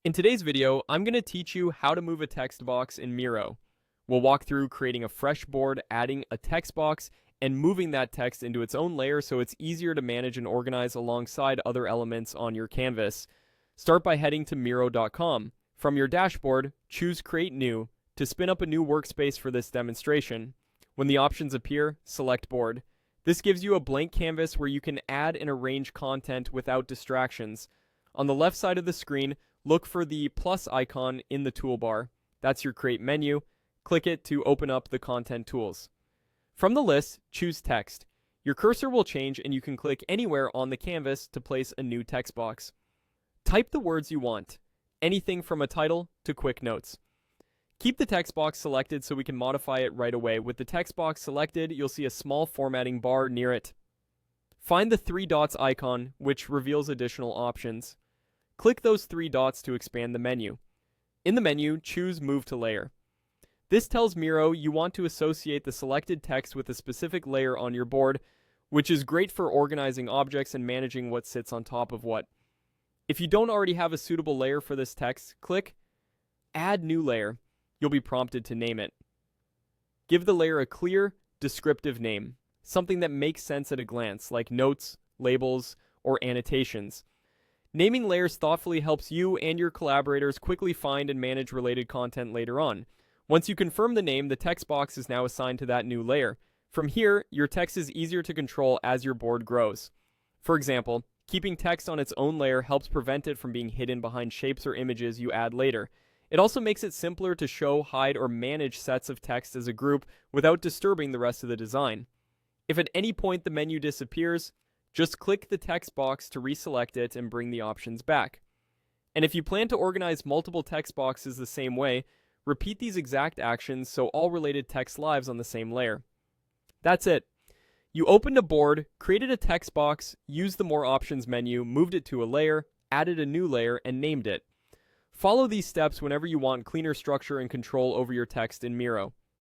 In today's video, I'm going to teach you how to move a text box in Miro. We'll walk through creating a fresh board, adding a text box, and moving that text into its own layer so it's easier to manage and organize alongside other elements on your canvas. Start by heading to Miro.com. From your dashboard, choose Create New to spin up a new workspace for this demonstration. When the options appear, select Board. This gives you a blank canvas where you can add and arrange content without distractions. On the left side of the screen, look for the plus icon in the toolbar. That's your Create menu. Click it to open up the content tools. From the list, choose Text. Your cursor will change and you can click anywhere on the canvas to place a new text box. Type the words you want, anything from a title to quick notes. Keep the text box selected so we can modify it right away. With the text box selected, you'll see a small formatting bar near it. Find the three dots icon, which reveals additional options. Click those three dots to expand the menu. In the menu, choose Move to Layer. This tells Miro you want to associate the selected text with a specific layer on your board, which is great for organizing objects and managing what sits on top of what. If you don't already have a suitable layer for this text, click Add New Layer. You'll be prompted to name it. Give the layer a clear, descriptive name, something that makes sense at a glance, like notes, labels, or annotations. Naming layers thoughtfully helps you and your collaborators quickly find and manage related content later on. Once you confirm the name, the text box is now assigned to that new layer. From here, your text is easier to control as your board grows. For example, keeping text on its own layer helps prevent it from being hidden behind shapes or images you add later. It also makes it simpler to show, hide, or manage sets of text as a group without disturbing the rest of the design. If at any point the menu disappears, just click the text box to reselect it and bring the options back. And if you plan to organize multiple text boxes the same way, repeat these exact actions so all related text lives on the same layer. That's it. You opened a board, created a text box, used the More Options menu, moved it to a layer, added a new layer, and named it. Follow these steps whenever you want cleaner structure and control over your text in Miro.